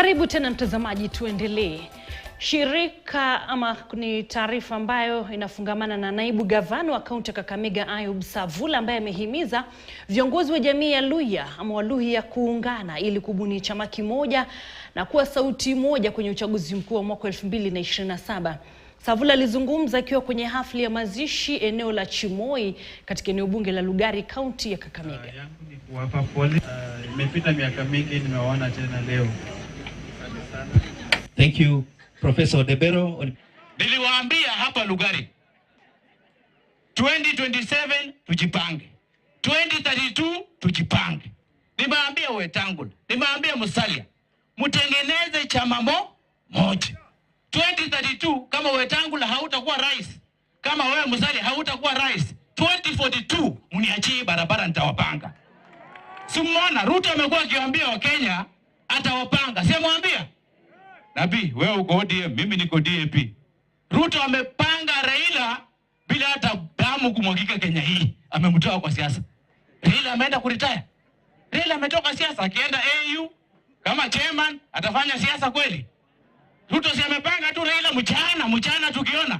Karibu tena mtazamaji, tuendelee. Shirika ama ni taarifa ambayo inafungamana na naibu gavana wa kaunti ya Kakamega Ayub Savula ambaye amehimiza viongozi wa jamii ya Luhya ama Waluhya kuungana ili kubuni chama kimoja na kuwa sauti moja kwenye uchaguzi mkuu wa mwaka 2027. Savula alizungumza akiwa kwenye hafla ya mazishi eneo la Chimoi katika eneo bunge la Lugari, kaunti ya Kakamega. Imepita miaka mingi nimewaona tena leo. Thank you, Professor Debero. Niliwaambia hapa Lugari 2027 tujipange, 2032 tujipange. Nimeambia Wetangula, nimeambia Musalia, mtengeneze chama moja. 2032 kama Wetangula hautakuwa rais, kama wewe Musalia hautakuwa rais, 2042 mniachie barabara nitawapanga. Simona Ruto amekuwa akiwaambia wa Kenya atawapanga. Simwambia Nabii, wewe uko ODM, mimi niko DAP. Ruto amepanga Raila bila hata damu kumwagika Kenya hii. Amemtoa kwa siasa. Raila ameenda kuretire. Raila ametoka siasa akienda AU kama chairman atafanya siasa kweli. Ruto si amepanga tu Raila mchana tukiona.